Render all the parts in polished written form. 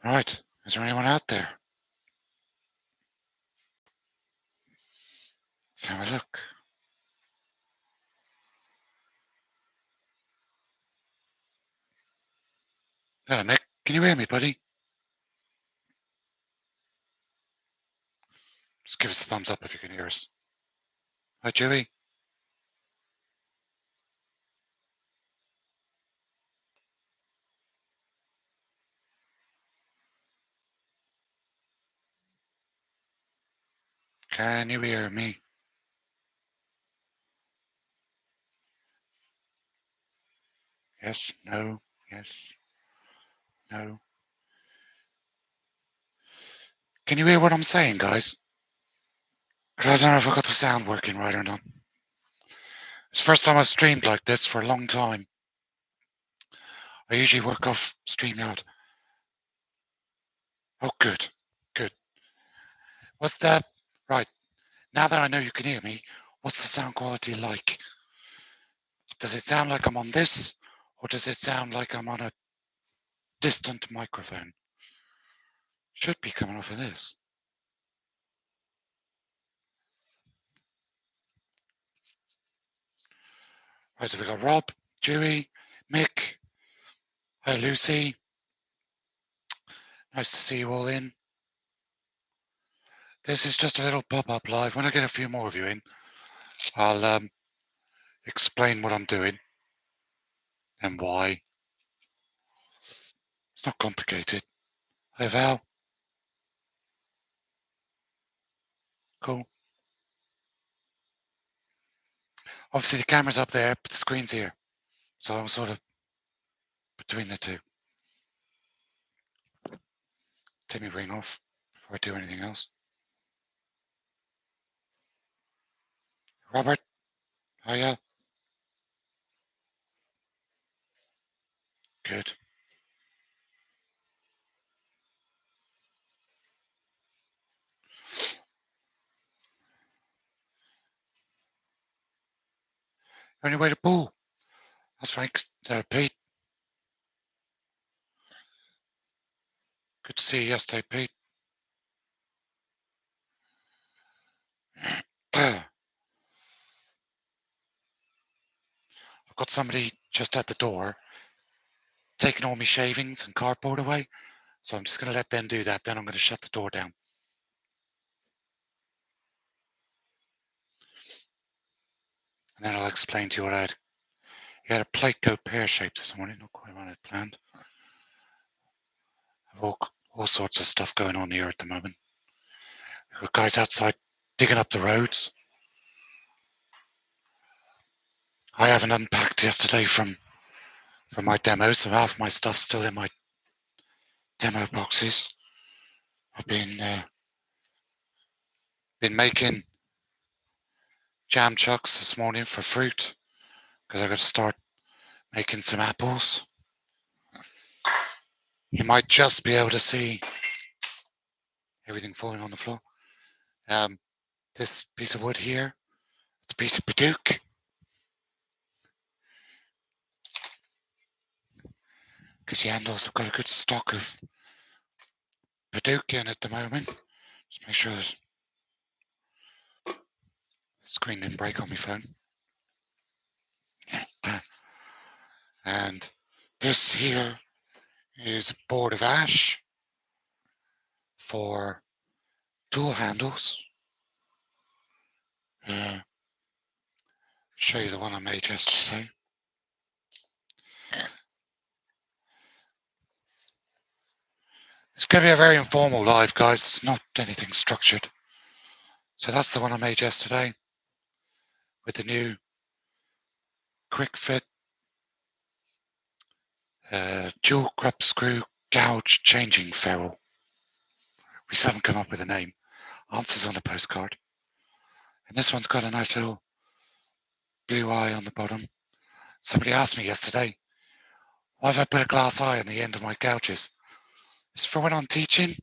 Right. Is there anyone out there? Let's have a look. Hello, Mick. Can you hear me, buddy? Just give us a thumbs up if you can hear us. Hi, Joey. Can you hear me? Yes, no, yes, no. Can you hear what I'm saying, guys? Because I don't know if I got the sound working right or not. It's the first time I've streamed like this for a long time. I usually work off StreamYard. Oh, good, good. What's that? Right. Now that I know you can hear me, what's the sound quality like? Does it sound like I'm on this, or does it sound like I'm on a distant microphone? Should be coming off of this. Right, so we got Rob, Dewey, Mick. Hi, Lucy. Nice to see you all in. This is just a little pop-up live. When I get a few more of you in, I'll explain what I'm doing and why. It's not complicated. Hi, Val. Cool. Obviously, the camera's up there, but the screen's here. So I'm sort of between the two. Take me ring off before I do anything else. Robert, hiya. Good. Only way to pull. That's Frank. Pete. Good to see you yesterday, Pete. I've got somebody just at the door taking all my shavings and cardboard away. So I'm just going to let them do that. Then I'm going to shut the door down. And then I'll explain to you what I had. You had a plate go pear-shaped this morning. Not quite what I had planned. I've all sorts of stuff going on here at the moment. We've got guys outside digging up the roads. I haven't unpacked yesterday from my demo, so half my stuff's still in my demo boxes. I've been making jam chucks this morning for fruit because I've got to start making some apples. You might just be able to see everything falling on the floor. This piece of wood here, it's a piece of Paduke. Because the handles have got a good stock of Paduke in at the moment. Just make sure the screen didn't break on my phone. And this here is a board of ash for tool handles. Show you the one I made yesterday. It's going to be a very informal live, guys. It's not anything structured. So that's the one I made yesterday with the new quick fit dual grub screw gouge changing ferrule. We still haven't come up with a name. Answers on a postcard. And this one's got a nice little blue eye on the bottom. Somebody asked me yesterday, why have I put a glass eye on the end of my gouges? It's for when I'm teaching.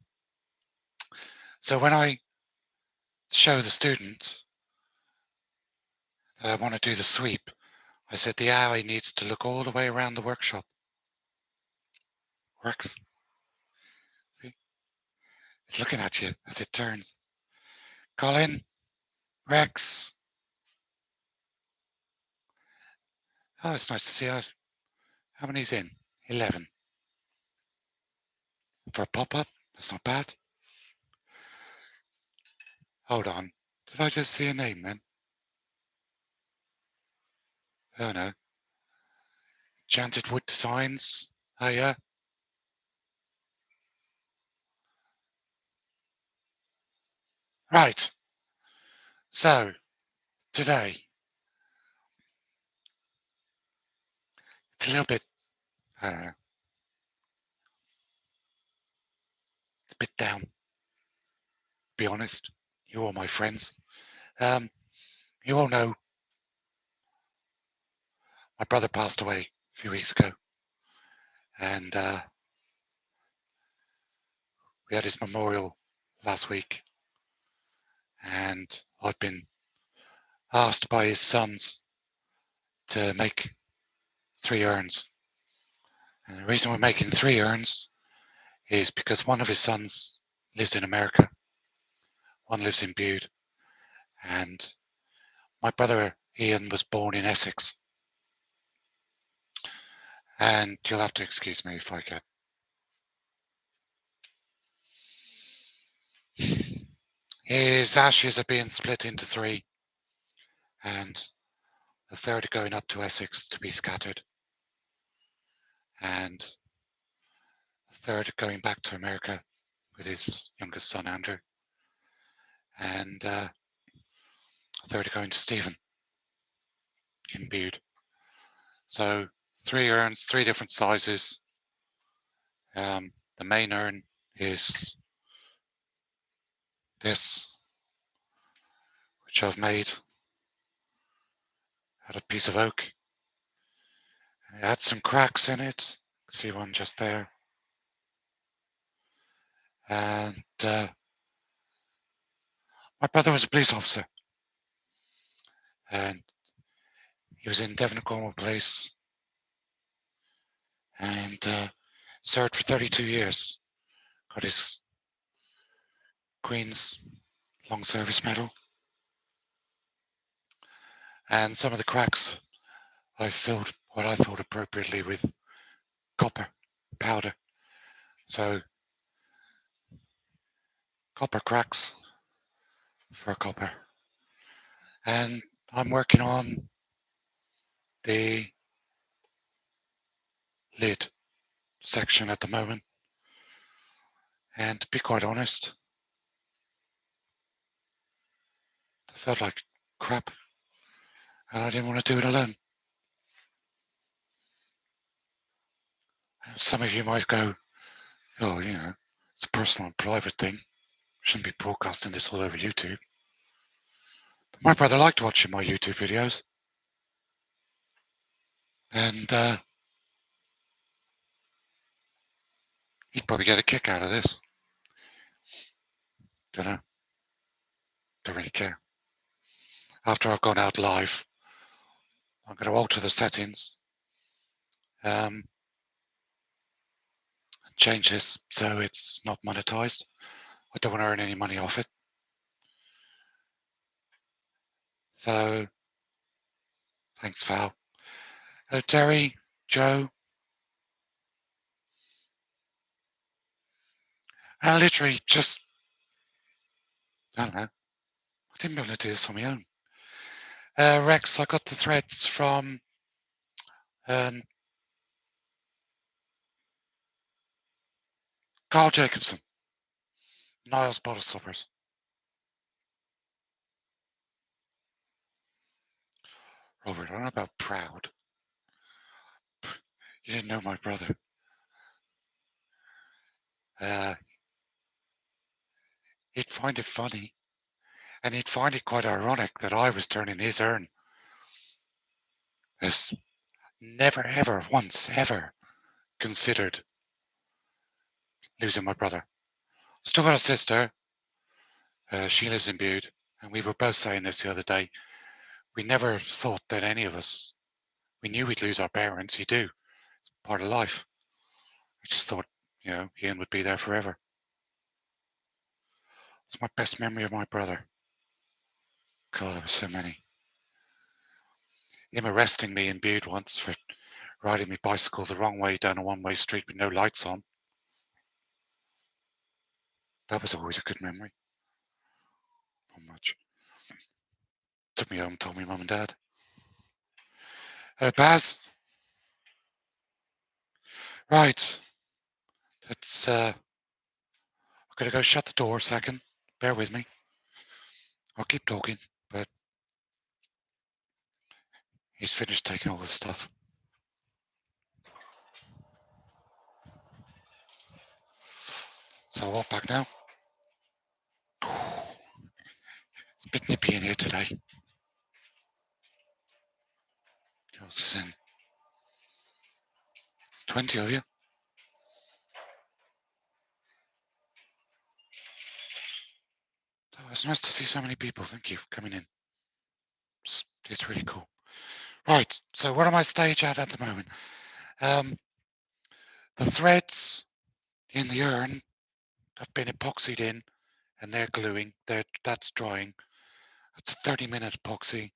So when I show the students that I want to do the sweep, I said the eye needs to look all the way around the workshop. Works. It's looking at you as it turns. Colin, Rex. Oh, it's nice to see you. How many's in? 11. For a pop-up? That's not bad. Hold on. Did I just see a name then? Oh no. Enchanted Wood Designs. Oh yeah. Right. So, today, it's a little bit, I don't know, it's a bit down, to be honest. You're all my friends. Um, you all know my brother passed away a few weeks ago, and we had his memorial last week, and I've been asked by his sons to make 3 urns. And the reason we're making 3 urns is because one of his sons lives in America, one lives in Bude, and my brother Ian was born in Essex. And you'll have to excuse me if I get. His ashes are being split into 3, and the third are going up to Essex to be scattered, and the third are going back to America with his youngest son Andrew, and the third are going to Stephen in Bude. So 3 urns, 3 different sizes. The main urn is this, which I've made out of a piece of oak. It had some cracks in it. See one just there. And my brother was a police officer, and he was in Devon Cornwall Police, and served for 32 years. Got his Queen's Long Service Medal. And some of the cracks I filled what I thought appropriately with copper powder. So copper cracks for copper. And I'm working on the lid section at the moment. And to be quite honest, I felt like crap, and I didn't want to do it alone. Some of you might go, oh, it's a personal and private thing. Shouldn't be broadcasting this all over YouTube. But my brother liked watching my YouTube videos. And he'd probably get a kick out of this. Don't know. Don't really care. After I've gone out live, I'm going to alter the settings. Change this so it's not monetized. I don't want to earn any money off it. So, thanks, Val. Hello, Terry, Joe. I literally just, I don't know. I didn't be able to do this on my own. Rex, I got the threads from Carl Jacobson, Niles Bottle Stoppers. Robert, I don't know about proud. You didn't know my brother. He'd find it funny, and he'd find it quite ironic that I was turning his urn. Has never, ever, once, ever considered losing my brother. Still got a sister. She lives in Bude, and we were both saying this the other day. We never thought that any of us, we knew we'd lose our parents. You do. It's part of life. I just thought, Ian would be there forever. It's my best memory of my brother. God, there were so many. Him arresting me in Bude once for riding my bicycle the wrong way down a one-way street with no lights on. That was always a good memory. Not much. Took me home, told me mum and dad. Baz. Right. Let's, I'm going to go shut the door a second. Bear with me. I'll keep talking, but he's finished taking all the stuff. So I'll walk back now. It's a bit nippy in here today. Who else is in? There's 20 of you. Oh, it's nice to see so many people. Thank you for coming in. It's really cool. Right, so what am I stage at the moment? The threads in the urn have been epoxied in and they're gluing. That's drying. It's a 30-minute epoxy.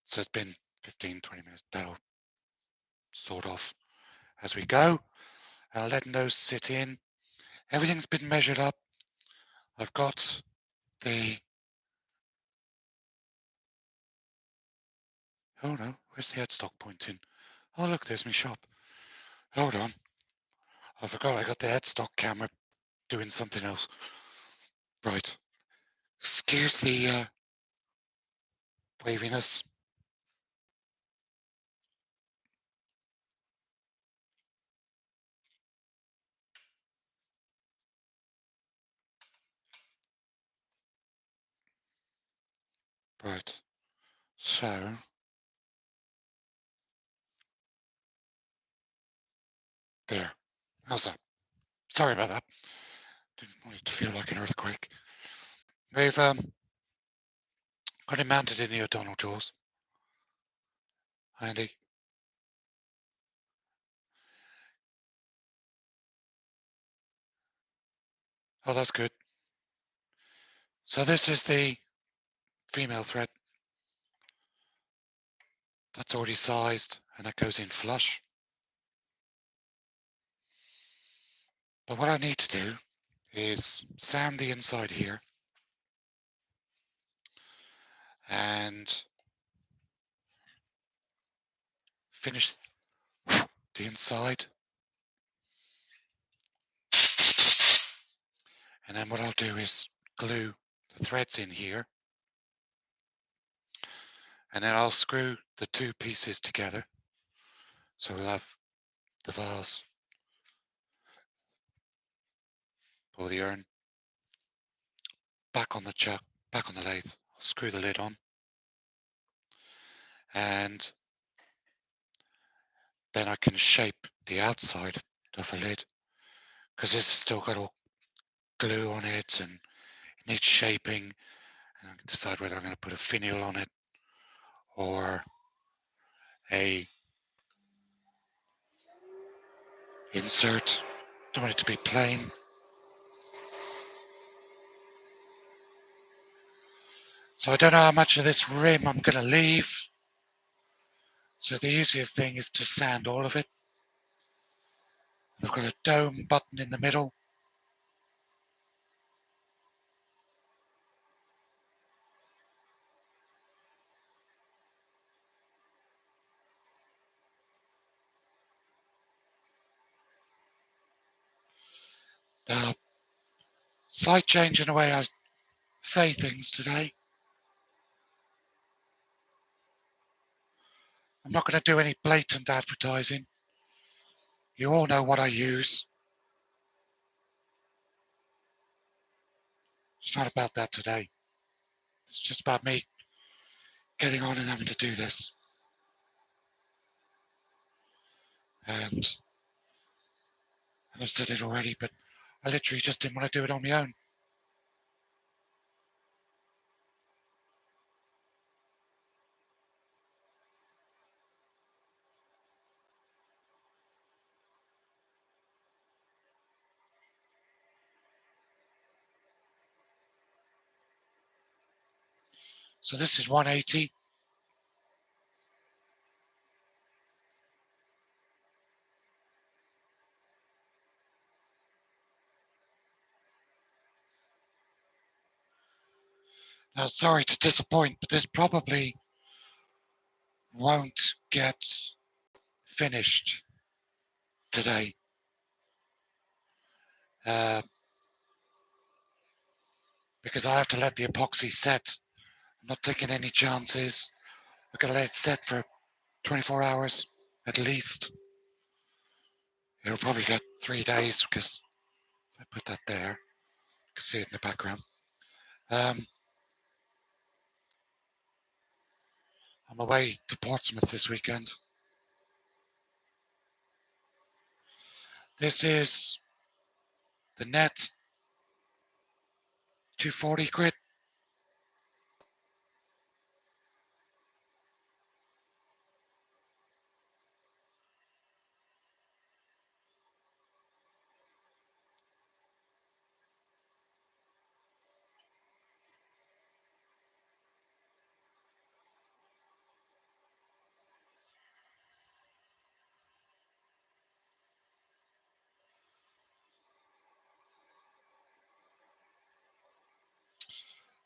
So it's been 15, 20 minutes. That'll sort off as we go. And I'll let those sit in. Everything's been measured up. I've got the... Oh no, where's the headstock pointing? Oh look, there's my shop. Hold on. I forgot I got the headstock camera doing something else. Right. Excuse the waviness. Right. So... There. How's that? Sorry about that. Didn't want it to feel like an earthquake. We've got it mounted in the O'Donnell jaws. Handy. Oh, that's good. So this is the female thread. That's already sized and that goes in flush. But what I need to do is sand the inside here and finish the inside. And then what I'll do is glue the threads in here. And then I'll screw the two pieces together. So we'll have the vase or the urn back on the chuck, back on the lathe. I'll screw the lid on. And then I can shape the outside of the lid because this has still got all glue on it and it needs shaping. And I can decide whether I'm going to put a finial on it or a insert. Don't want it to be plain. So I don't know how much of this rim I'm going to leave. So the easiest thing is to sand all of it. I've got a dome button in the middle. Now, slight change in the way I say things today. I'm not going to do any blatant advertising. You all know what I use. It's not about that today. It's just about me getting on and having to do this. And I've said it already, but I literally just didn't want to do it on my own. So this is 180. Now, sorry to disappoint, but this probably won't get finished today. Because I have to let the epoxy set. I'm not taking any chances. I've got to let it set for 24 hours at least. It'll probably get 3 days because if I put that there, you can see it in the background. I'm away to Portsmouth this weekend. This is the net 240 grit.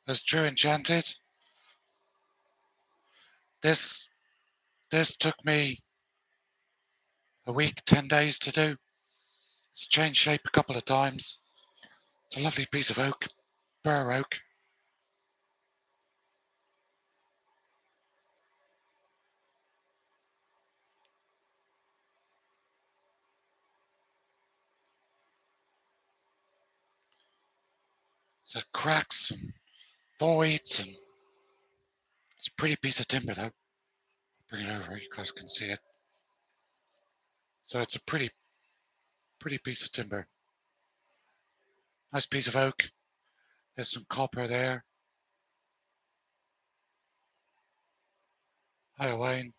As True Enchanted. This took me a week, 10 days to do. It's changed shape a couple of times. It's a lovely piece of oak, bur oak. So cracks and voids, and it's a pretty piece of timber though. Bring it over, you guys can see it. So it's a pretty piece of timber. Nice piece of oak. There's some copper there. Hi, Wayne.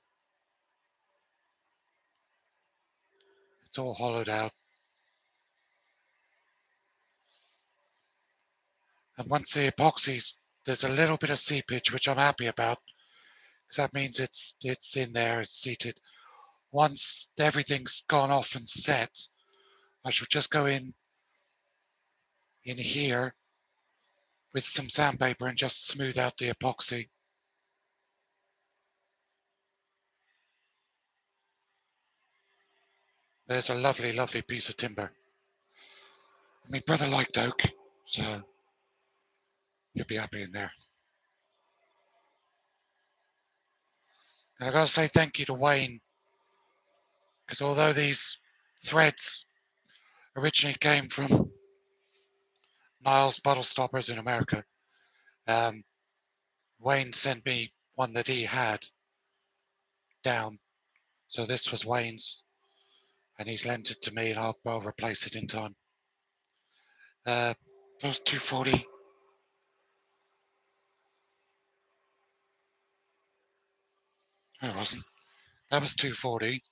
It's all hollowed out. And once the epoxy's, there's a little bit of seepage, which I'm happy about, because that means it's in there, it's seated. Once everything's gone off and set, I shall just go in here with some sandpaper and just smooth out the epoxy. There's a lovely, lovely piece of timber. My brother liked oak, so you'll be happy in there. And I've got to say thank you to Wayne, because although these threads originally came from Niles Bottle Stoppers in America, Wayne sent me one that he had down. So this was Wayne's, and he's lent it to me, and I'll replace it in time. That was 240. No, it wasn't. That was 240.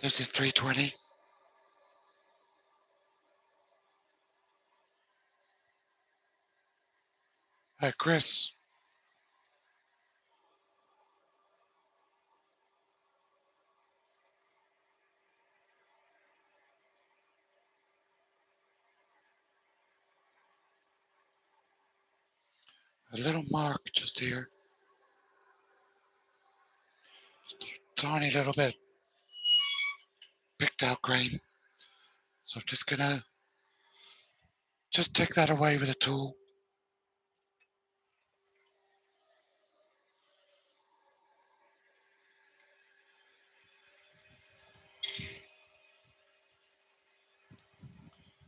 This is 320. Chris. A little mark just here. Just a tiny little bit. Picked out grain. So I'm just gonna take that away with a tool.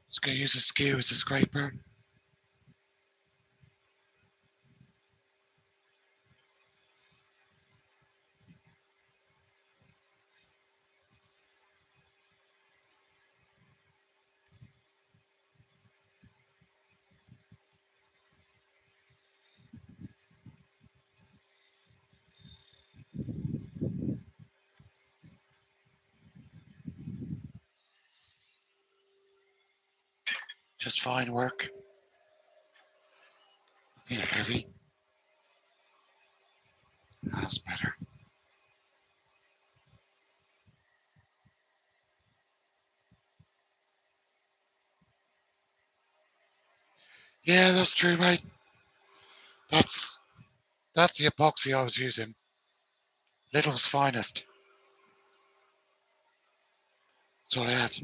Just gonna use a skew as a scraper. Just fine work. Making it heavy. That's better. Yeah, that's true, mate. That's the epoxy I was using. Little's finest. That's all I had.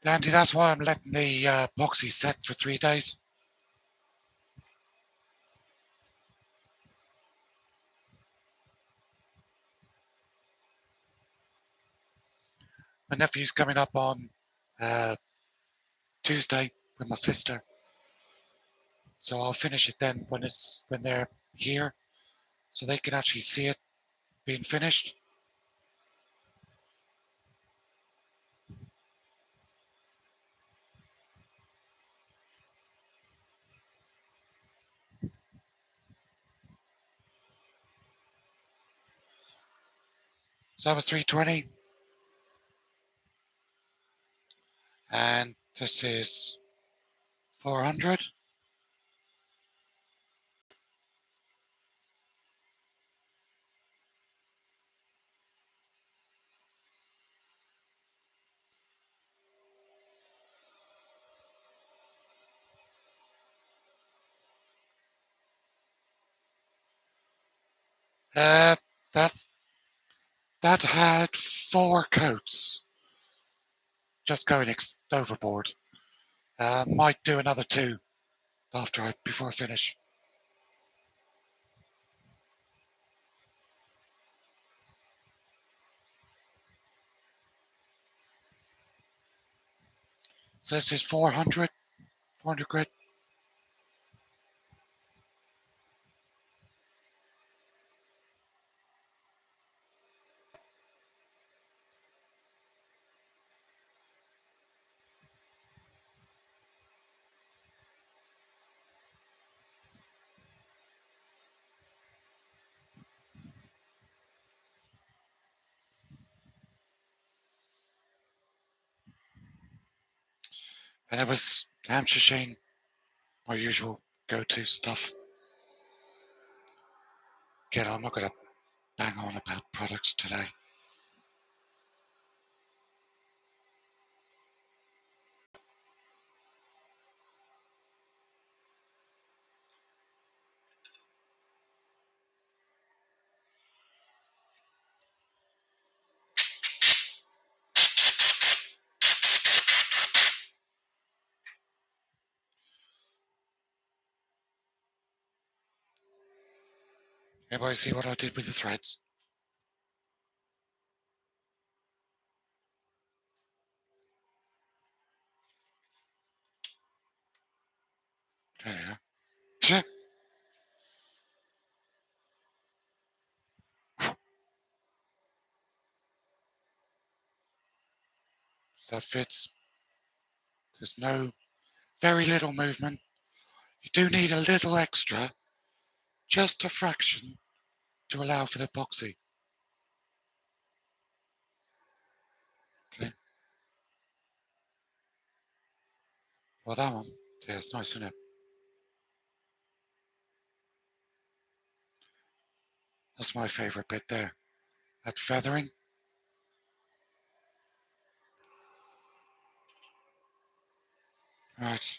Andy, that's why I'm letting the epoxy set for 3 days. My nephew's coming up on uh, Tuesday with my sister, so I'll finish it then when they're here, so they can actually see it being finished. So that was 320, and this is 400. Uh, that that had 4 coats, just going overboard. Might do another 2 before I finish. So this is 400 grit. And it was Hampshire Shane, my usual go-to stuff. Again, I'm not going to bang on about products today. Everybody see what I did with the threads? There you go. That fits. There's very little movement. You do need a little extra, just a fraction, to allow for the epoxy. Okay. Well, that one, yeah, it's nice, isn't it? That's my favourite bit there. That feathering. Right.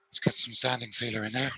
Let's get some sanding sealer in there.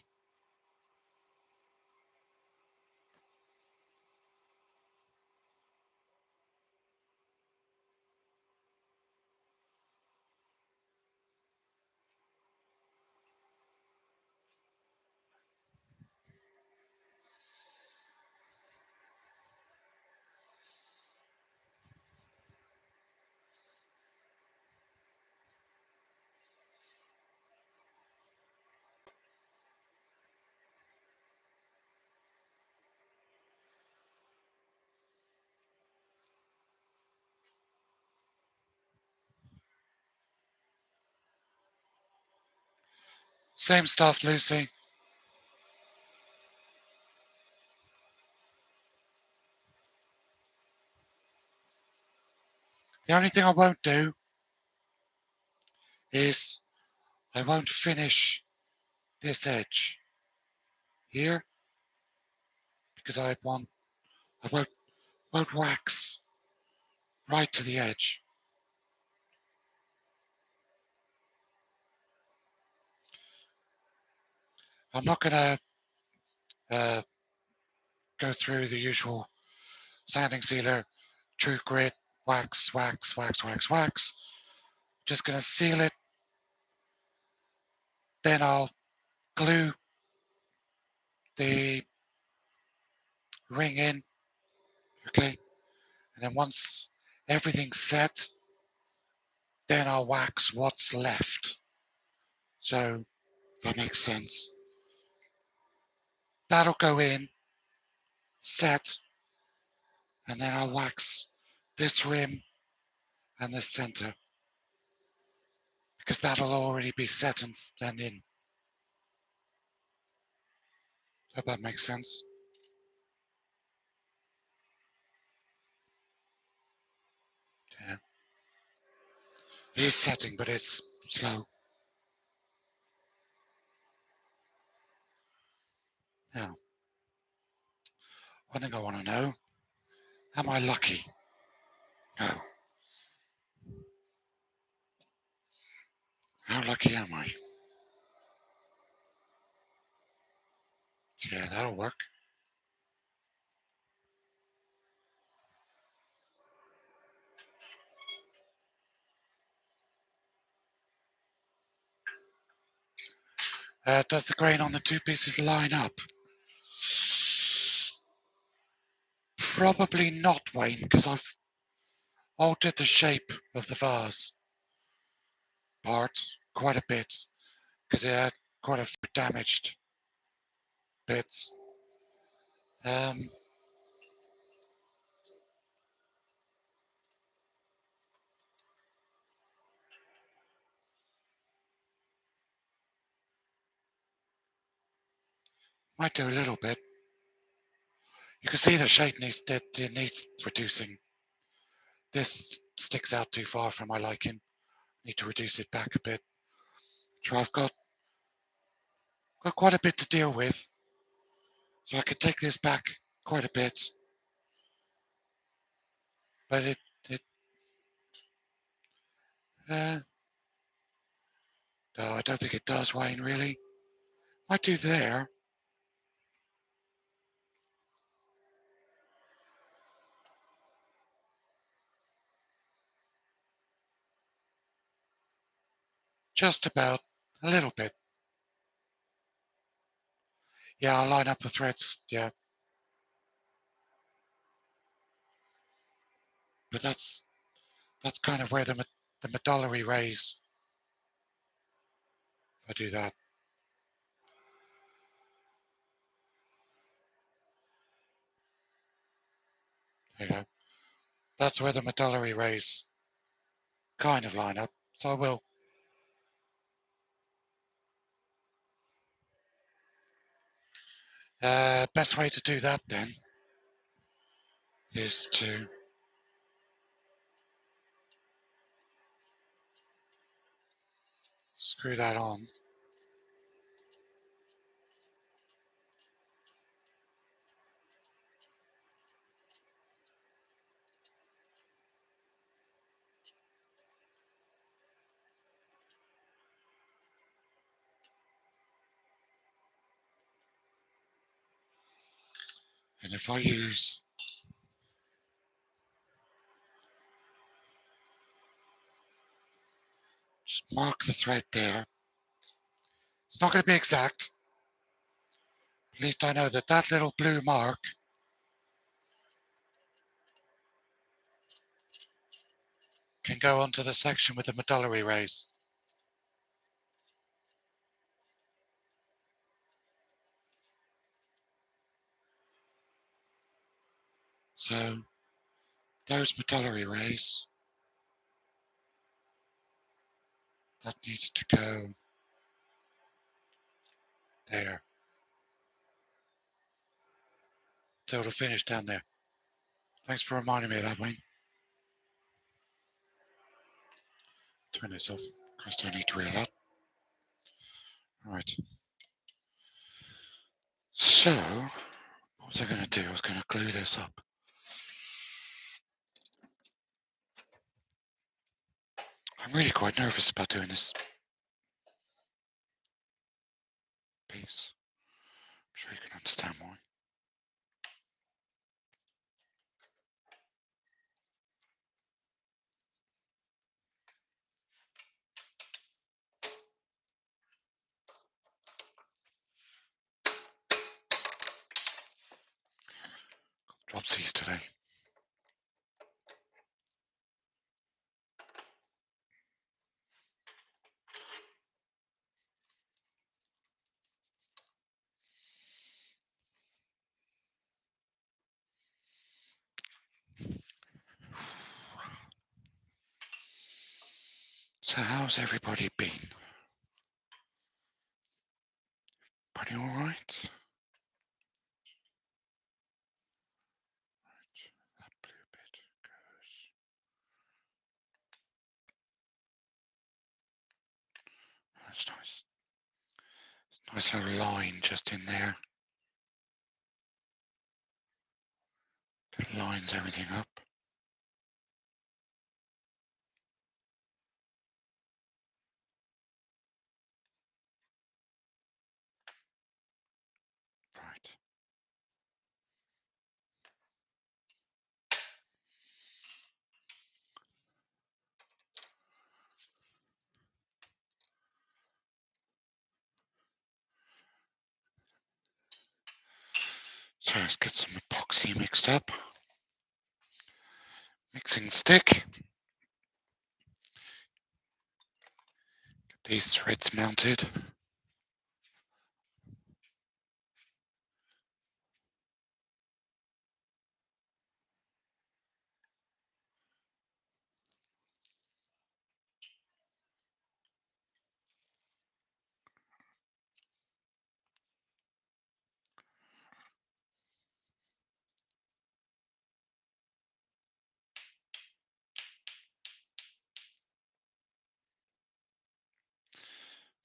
Same stuff, Lucy. The only thing I won't do is I won't finish this edge here because I won't wax right to the edge. I'm not going to go through the usual sanding sealer, true grit, wax, wax, wax, wax, wax. Just going to seal it. Then I'll glue the ring in, okay? And then once everything's set, then I'll wax what's left. So that makes sense. That'll go in, set, and then I'll wax this rim and this center because that'll already be set and in. Hope that makes sense. Yeah. It is setting, but it's slow. Now, one thing I want to know, am I lucky? No. How lucky am I? Yeah, that'll work. Does the grain on the two pieces line up? Probably not, Wayne, because I've altered the shape of the vase part quite a bit because it had quite a few damaged bits. Might do a little bit. You can see the shape needs reducing. This sticks out too far for my liking. Need to reduce it back a bit. So I've got quite a bit to deal with. So I could take this back quite a bit. But no, I don't think it does, Wayne, really. Might do there. Just about a little bit. Yeah, I'll line up the threads. Yeah. But that's kind of where the medullary rays. If I do that. There you go. That's where the medullary rays kind of line up. So I will. Best way to do that then is to screw that on. And if I use just mark the thread there. It's not going to be exact. At least I know that that little blue mark can go onto the section with the medullary rays. So those medullary rays, that needs to go There. So it'll finish down there. Thanks for reminding me of that, Wayne. Turn this off. I still need to wear that. Right. So, what was I going to do? I was going to glue this up. I'm really quite nervous about doing this piece. I'm sure you can understand why. Dropsies today. So how's everybody been? Pretty all right? Right, that blue bit goes. That's nice. Nice little line just in there. It lines everything up. Right. So let's get some epoxy mixed up. Mixing stick. Get these threads mounted.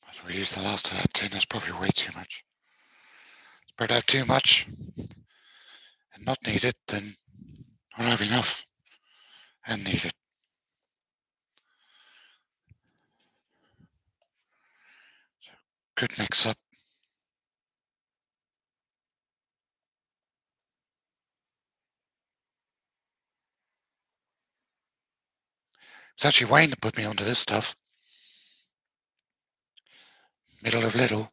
But we used the last of that tin. That's probably way too much. Spread out too much and not need it, then not have enough and need it. So good mix up. It's actually Wayne that put me onto this stuff. Middle of Little.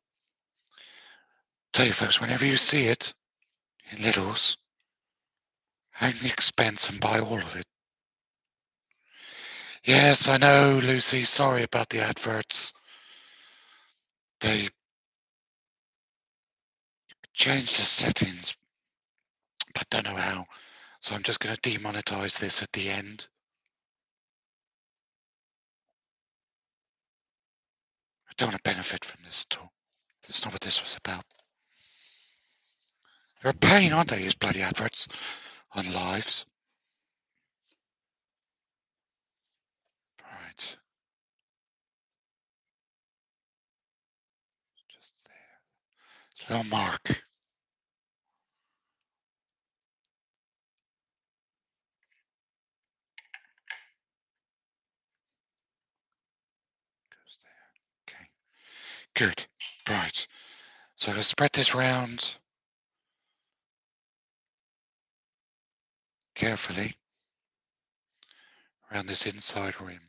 Tell you folks, whenever you see it in Littles, hang the expense and buy all of it. Yes, I know, Lucy. Sorry about the adverts. They changed the settings, but don't know how. So I'm just going to demonetize this at the end. I don't want to benefit from this at all. That's not what this was about. They're a pain, aren't they, these bloody adverts on lives? Right. Just there. Little mark. Goes there. Okay. Good. Right. So I'm going to spread this round carefully around this inside rim.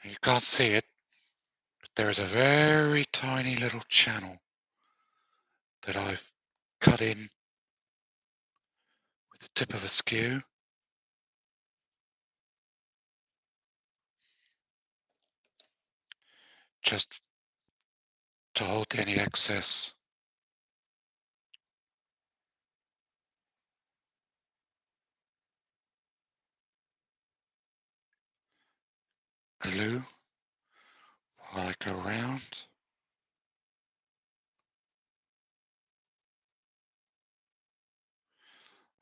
Now you can't see it, but there is a very tiny little channel that I've cut in with the tip of a skew. Just to hold any excess. glue while I go around.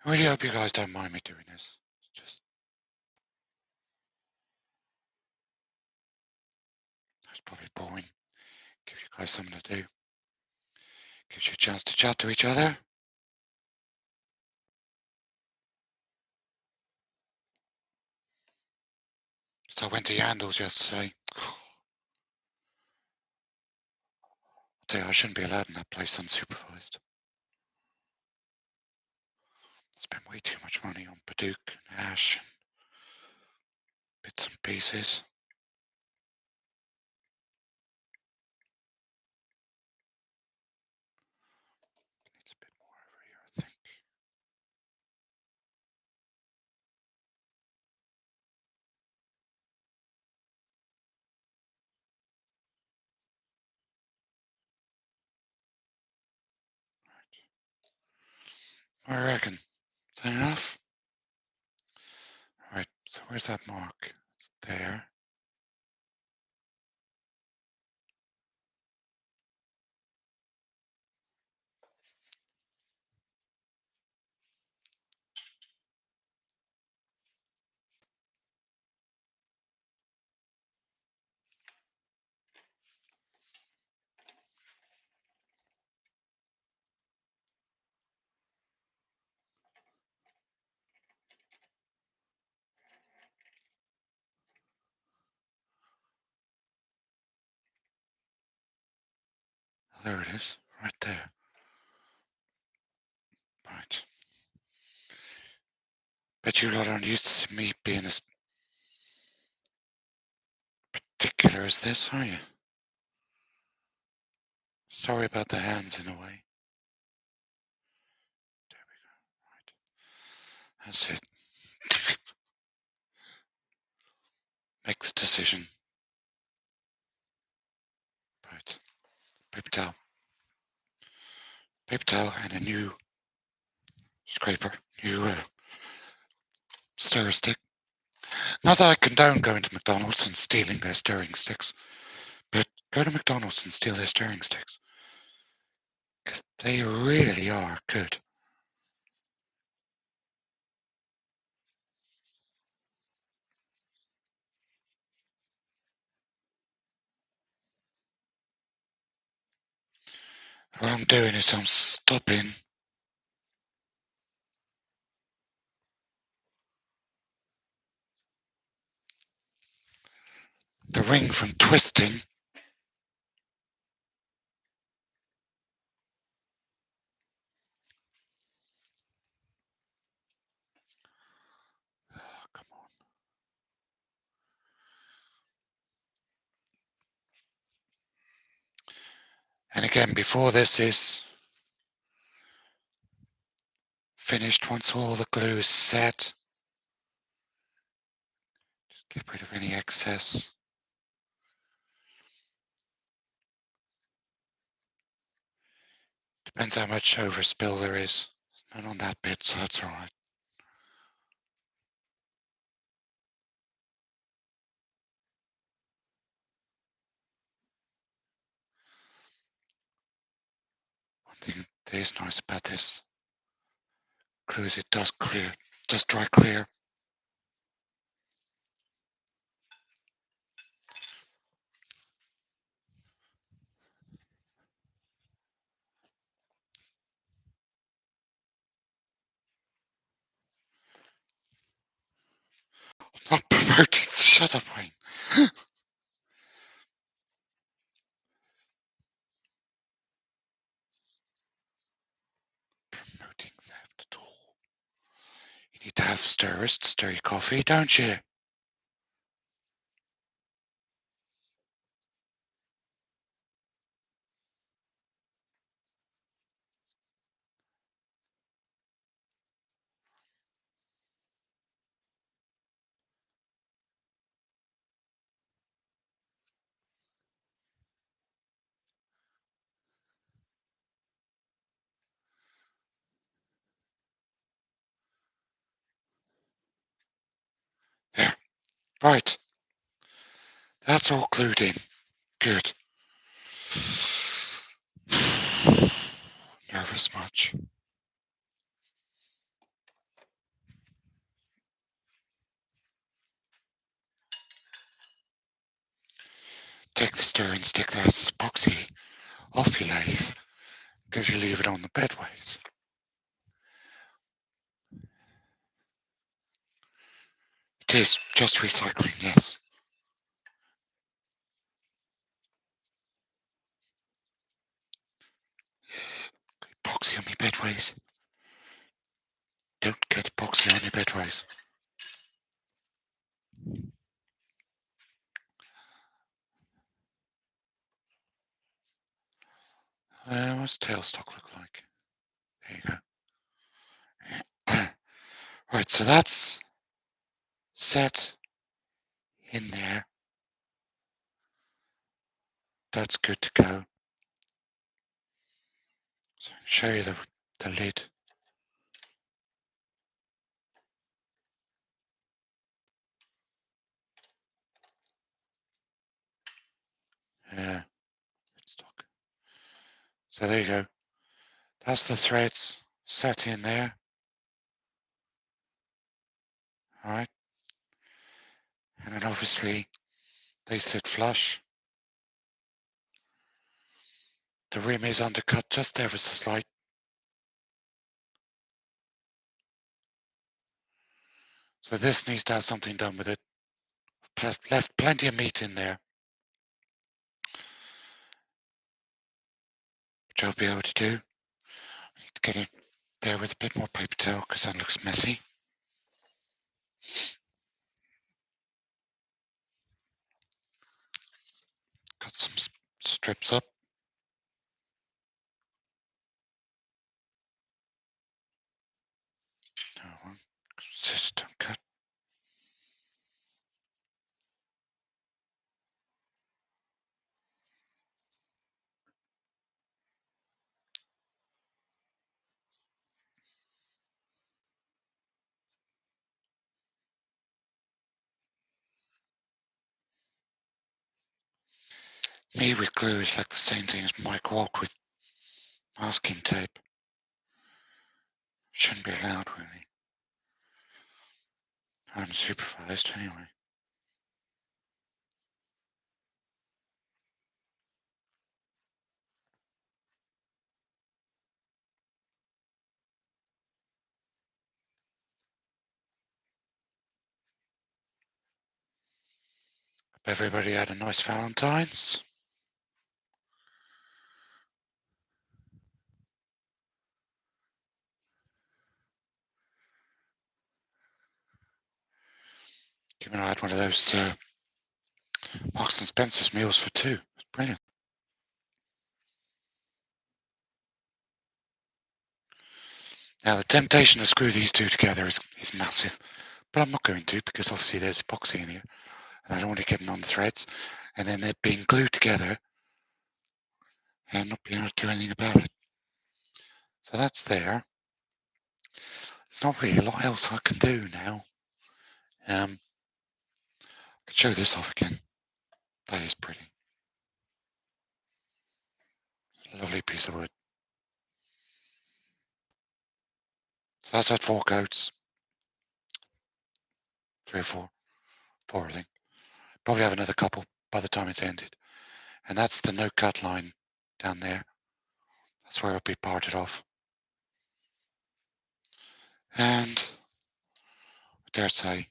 I really hope you guys don't mind me doing this. It's probably boring. Give you guys something to do. Gives you a chance to chat to each other. So I went to Yandles yesterday. I tell you, I shouldn't be allowed in that place unsupervised. Spent way too much money on Paduke and ash and bits and pieces. Needs a bit more over here, I think. Right. I reckon. Is that enough? Right, so where's that mark? It's there. There it is, right there. Right. Bet you lot aren't used to see me being as particular as this, are you? Sorry about the hands in a way. There we go. Right. That's it. Make the decision. Right. Paper towel. Paper towel and a new scraper. New stir stick. Not that I condone going to McDonald's and stealing their stirring sticks, but go to McDonald's and steal their stirring sticks. Because they really are good. What I'm doing is I'm stopping the ring from twisting. Oh, come on. And again, before this is finished, once all the glue is set, just get rid of any excess. Depends how much overspill there is. None on that bit, so that's all right. One thing that is nice about this glue is it does clear, does dry clear. Not promoted. Shut up, Wayne. Promoting theft at all. You need to have stirrers to stir your coffee, don't you? There. Right. That's all glued in. Good. Nervous much? Take the stir and stick that epoxy off your lathe because you leave it on the bedways. It is just recycling, yes. Epoxy on your bedways. Don't get epoxy on your bedways. What's tailstock look like? There you go. Right, so that's set in there. That's good to go. So show you the lid. Stock. So there you go. That's the threads set in there. All right. And then obviously they sit flush. The rim is undercut just ever so slight. So this needs to have something done with it. Left plenty of meat in there, which I'll be able to do. I need to get it there with a bit more paper towel because that looks messy. Cut some strips up. System cut. Me with glue is like the same thing as Mike Walk with masking tape. Shouldn't be allowed really. Unsupervised anyway. Hope everybody had a nice Valentine's. Given I had one of those Marks and Spencer's meals for two. It's brilliant. Now the temptation to screw these two together is massive, but I'm not going to because obviously there's epoxy in here and I don't want it getting on the threads and then they're being glued together and not being able to do anything about it. So that's there. There's not really a lot else I can do now. I could show this off again. That is pretty. Lovely piece of wood. So that's had 4 coats. 3 or 4. 4 I think. Probably have another couple by the time it's ended. And that's the no cut line down there. That's where it'll be parted off. And I dare say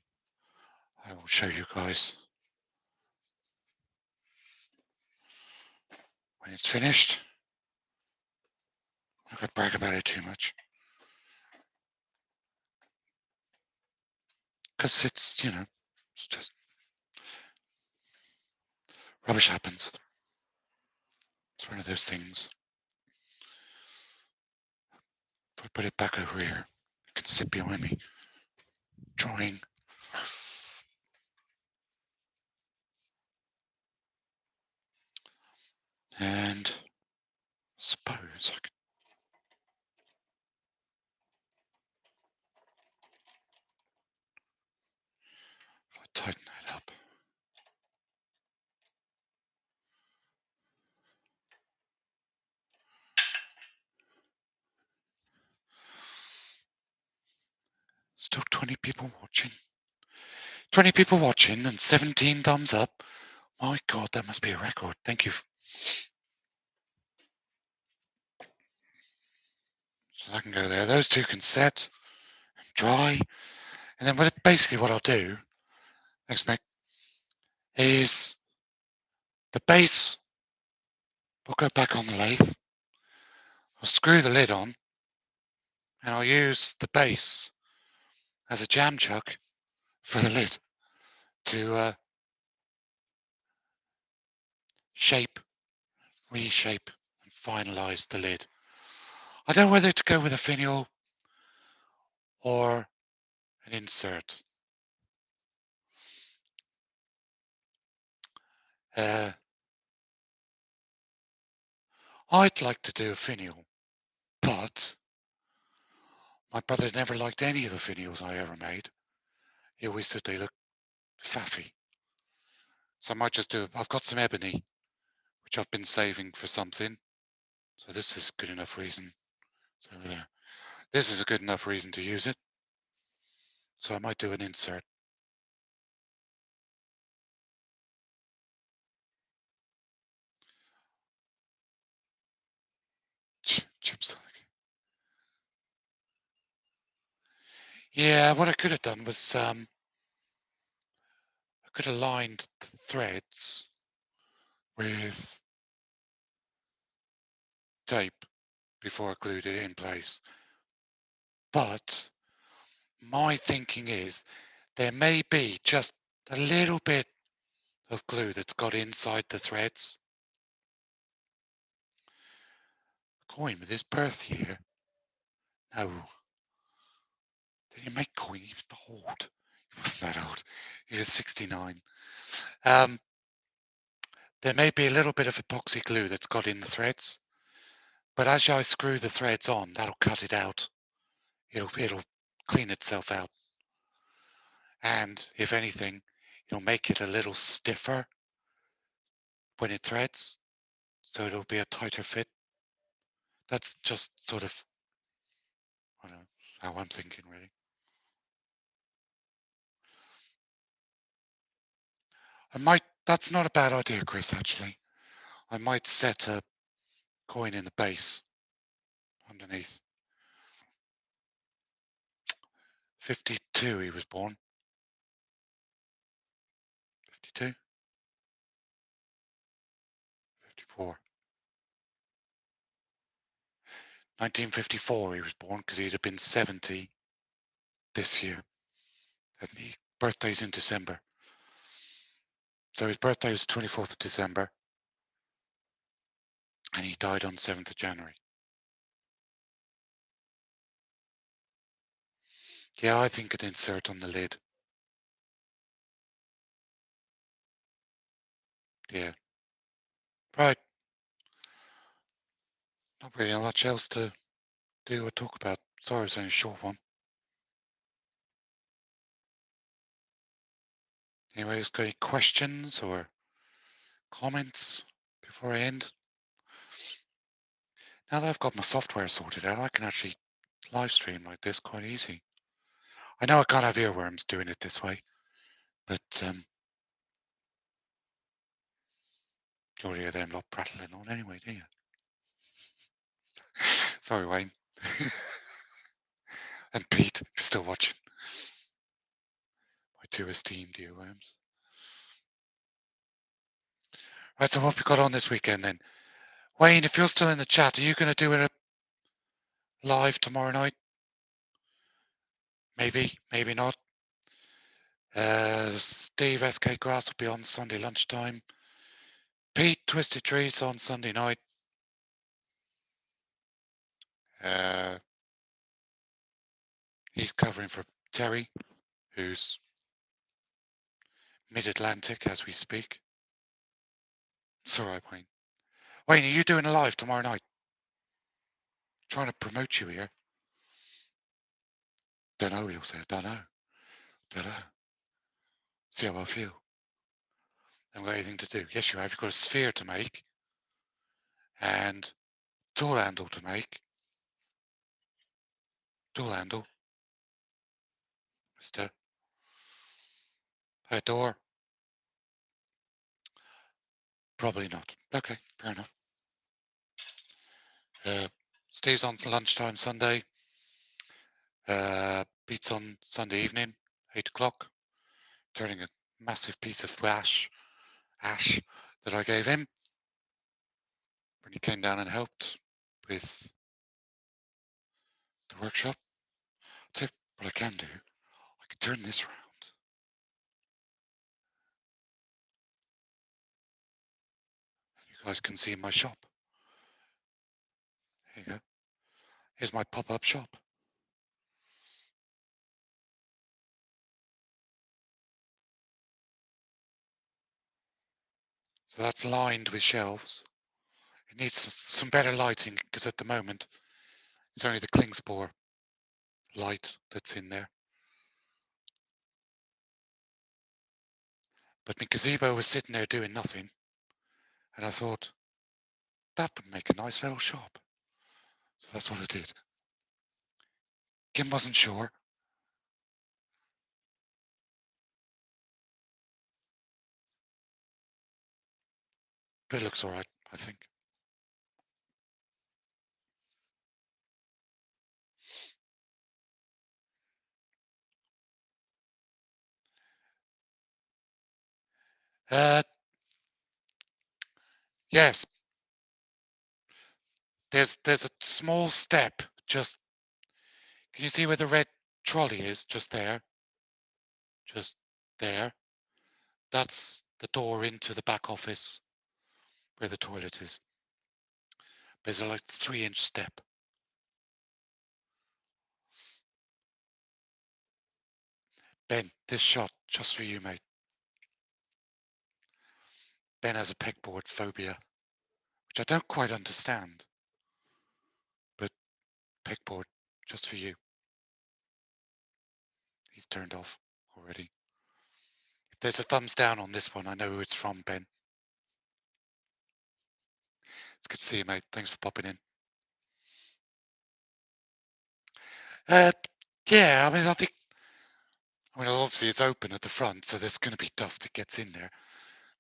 I will show you guys when it's finished. I'm not going to brag about it too much. Because it's, it's just rubbish happens. It's one of those things. If I put it back over here, you can sit behind me drawing. And suppose I could if I tighten that up. 20 people watching. 20 people watching and 17 thumbs up. My God, that must be a record. Thank you. So I can go there. Those two can set and dry. And then basically what I'll do, next Mick, is the base will go back on the lathe. I'll screw the lid on and I'll use the base as a jam chuck for the lid to shape, reshape and finalize the lid. I don't know whether to go with a finial or an insert. I'd like to do a finial, but my brother never liked any of the finials I ever made. He always said they look faffy. So I might just do, I've got some ebony, which I've been saving for something. So this is good enough reason. So there. This is a good enough reason to use it. So I might do an insert. Chips. Yeah, what I could have done was I could have lined the threads with tape before I glued it in place. But my thinking is there may be just a little bit of glue that's got inside the threads. Coin with his birth year. No. Did he make coin? He was that old. He wasn't that old. He was 69. There may be a little bit of epoxy glue that's got in the threads, but as I screw the threads on, that'll cut it out. It'll clean itself out. And if anything, it'll make it a little stiffer when it threads, so it'll be a tighter fit. That's just sort of, I don't know, how I'm thinking really. That's not a bad idea, Chris, actually. I might set a coin in the base underneath. 52 he was born. 52? 54. 1954 he was born because he'd have been 70 this year. And his birthday's in December. So his birthday was 24th of December. And he died on 7th of January. Yeah, I think an insert on the lid. Yeah. Right. Not really much else to do or talk about. Sorry, it's only a short one. Anybody else got any questions or comments before I end? Now that I've got my software sorted out, I can actually live stream like this quite easy. I know I can't have earworms doing it this way, but you don't hear them lot prattling on anyway, do you? Sorry, Wayne. And Pete, if you're still watching. My two esteemed earworms. Right, so what we got on this weekend then? Wayne, if you're still in the chat, are you going to do it live tomorrow night? Maybe, maybe not. Steve SK Grass will be on Sunday lunchtime. Pete Twisted Trees on Sunday night. He's covering for Terry, who's mid-Atlantic as we speak. It's all right, Wayne. Wayne, are you doing a live tomorrow night? Trying to promote you here. Don't know, he'll say. Don't know. Don't know. See how I feel. Haven't got anything to do. Yes, you have. You've got a sphere to make and tool handle to make. Tool handle. Just a door? Probably not. Okay, fair enough. Uh, Steve's on lunchtime Sunday. Pete's on Sunday evening, 8 o'clock, turning a massive piece of ash that I gave him when he came down and helped with the workshop. So what I can do, I can turn this around. You guys can see my shop. Here you go. Here's my pop-up shop. So that's lined with shelves. It needs some better lighting because at the moment it's only the Klingspor light that's in there. But my gazebo was sitting there doing nothing, and I thought that would make a nice little shop. So that's what I did. Kim wasn't sure. But it looks all right, I think. Uh, yes, there's a small step just. Can you see where the red trolley is? Just there. Just there. That's the door into the back office where the toilet is. There's a like 3-inch step. Ben, this shot just for you, mate. Ben has a pegboard phobia, which I don't quite understand. But pegboard, just for you. He's turned off already. If there's a thumbs down on this one, I know who it's from, Ben. It's good to see you, mate. Thanks for popping in. Uh, yeah, I mean, obviously it's open at the front, so there's going to be dust that gets in there.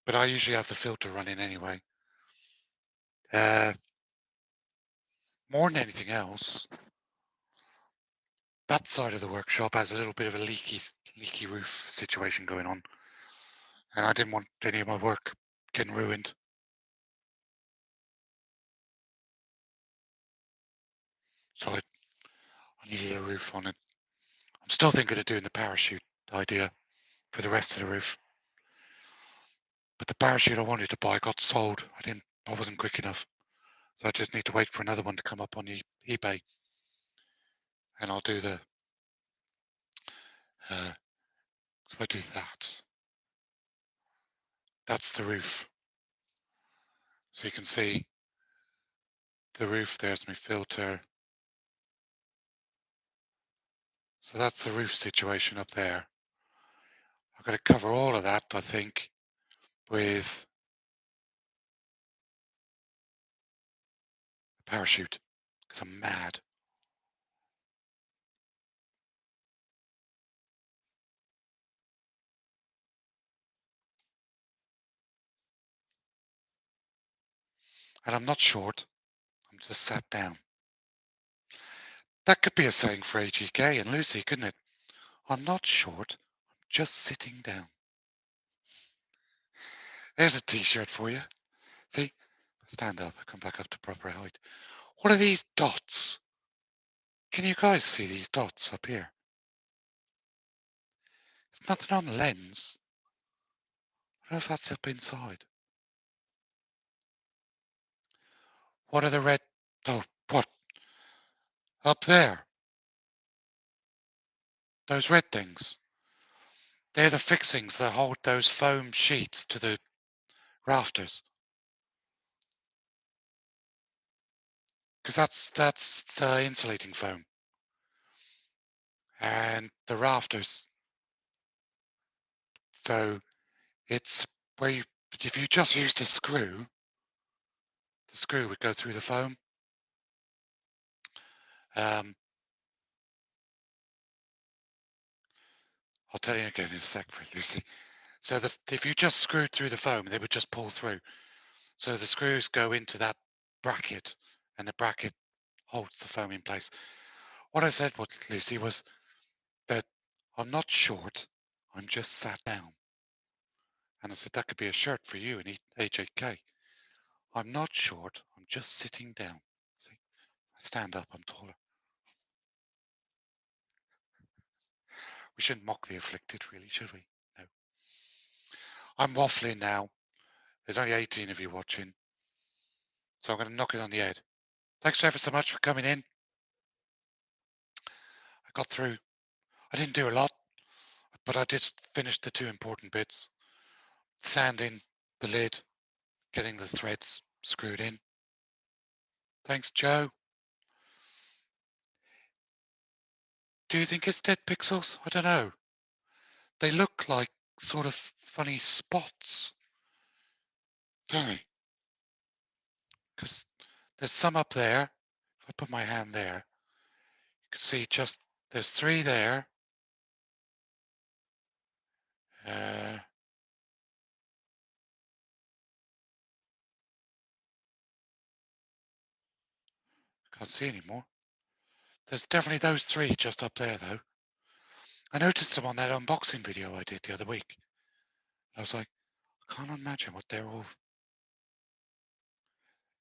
But I usually have the filter running anyway. More than anything else, that side of the workshop has a little bit of a leaky roof situation going on, and I didn't want any of my work getting ruined. So I needed a roof on it. I'm still thinking of doing the parachute idea for the rest of the roof. But the parachute I wanted to buy got sold. I wasn't quick enough. So I just need to wait for another one to come up on eBay. And I'll do if I do that, that's the roof. So you can see the roof, there's my filter. So that's the roof situation up there. I've got to cover all of that, I think, with a parachute, because I'm mad. And I'm not short, I'm just sat down. That could be a saying for AGK and Lucy, couldn't it? I'm not short, I'm just sitting down. There's a t-shirt for you. See? Stand up, I come back up to proper height. What are these dots? Can you guys see these dots up here? There's nothing on the lens. I don't know if that's up inside. What are the red? Oh, what? Up there. Those red things. They're the fixings that hold those foam sheets to the rafters. Because that's insulating foam. And the rafters. So it's where if you just used a screw, the screw would go through the foam. Um, I'll tell you again in a sec, Lucy. So if you just screwed through the foam, they would just pull through. So the screws go into that bracket, and the bracket holds the foam in place. What I said, Lucy, was that I'm not short, I'm just sat down. And I said, that could be a shirt for you in HAK. I'm not short, I'm just sitting down. See, I stand up, I'm taller. We shouldn't mock the afflicted, really, should we? No. I'm waffling now. There's only 18 of you watching, so I'm going to knock it on the head. Thanks ever so much for coming in. I got through. I didn't do a lot, but I did finish the two important bits. Sanding the lid, getting the threads screwed in. Thanks, Joe. Do you think it's dead pixels? I don't know. They look like sort of funny spots, don't they? Because there's some up there. If I put my hand there, you can see just there's three there. Can't see anymore. There's definitely those three just up there, though. I noticed them on that unboxing video I did the other week. I was like, I can't imagine what they're all.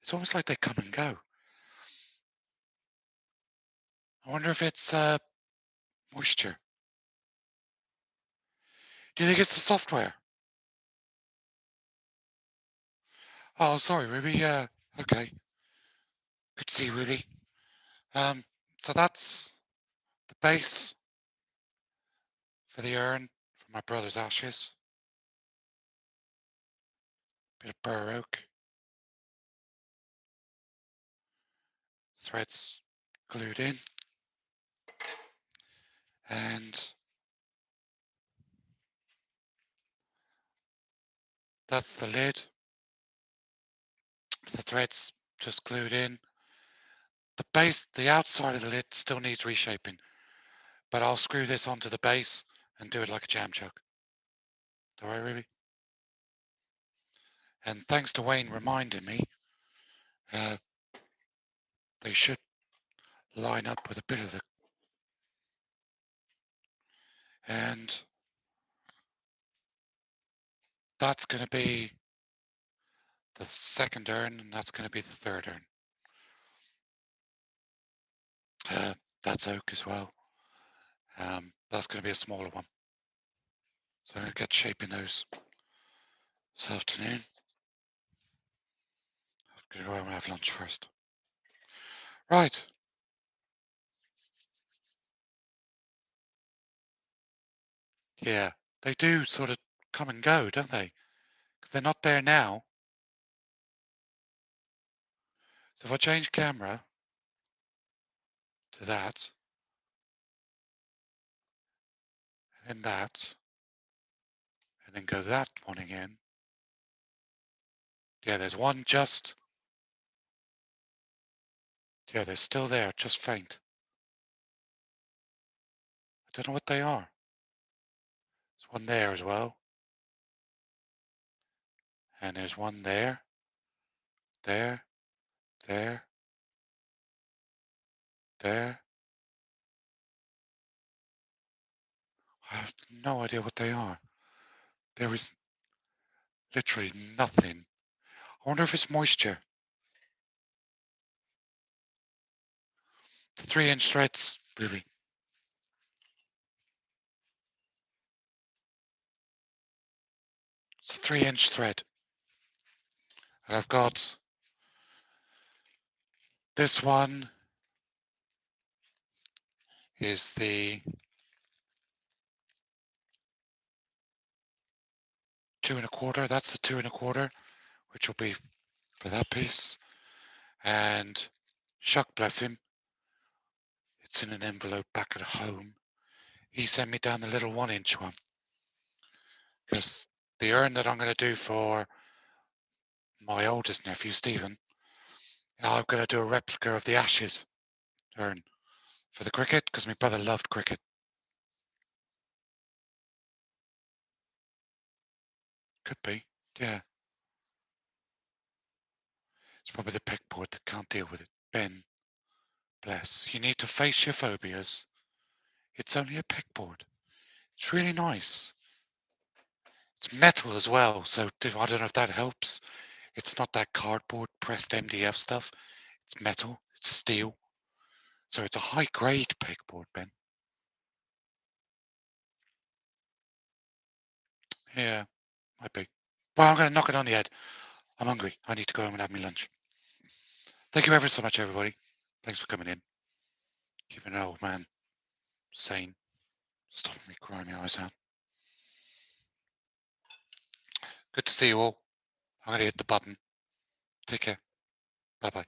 It's almost like they come and go. I wonder if it's moisture. Do you think it's the software? Oh, sorry, Ruby. Okay. Good to see you, Ruby. So that's the base for the urn for my brother's ashes. Bit of bur oak. Threads glued in. And that's the lid. The threads just glued in. The base, the outside of the lid still needs reshaping, but I'll screw this onto the base and do it like a jam chuck. All right, Ruby? And thanks to Wayne reminding me, uh, they should line up with a bit of the, and that's going to be the second urn, and that's going to be the third urn. That's oak as well. That's going to be a smaller one. So I'm going to get shaping those this afternoon. I'm going to go home and have lunch first. Right. Yeah, they do sort of come and go, don't they? Because they're not there now. So if I change camera to that, and that, and then go that one again. Yeah, there's one just, yeah, they're still there, just faint. I don't know what they are. There's one there as well. And there's one there, there, there, there. I have no idea what they are. There is literally nothing. I wonder if it's moisture. The 3-inch threads, Ruby. It's a 3-inch thread. And I've got this one is the 2 1/4. That's the 2 1/4, which will be for that piece. And Chuck, bless him, it's in an envelope back at home. He sent me down the little 1-inch one because the urn that I'm going to do for my oldest nephew, Stephen, I'm going to do a replica of the Ashes urn for the cricket because my brother loved cricket. Could be. Yeah. It's probably the pegboard that can't deal with it. Ben, bless. You need to face your phobias. It's only a pegboard. It's really nice. It's metal as well, so I don't know if that helps. It's not that cardboard pressed MDF stuff. It's metal. It's steel. So it's a high grade pegboard, Ben. Yeah, might be. Well, I'm going to knock it on the head. I'm hungry. I need to go home and have my lunch. Thank you ever so much, everybody. Thanks for coming in. Keeping an old man sane. Stopping me crying my eyes out. Good to see you all. I'm going to hit the button. Take care. Bye bye.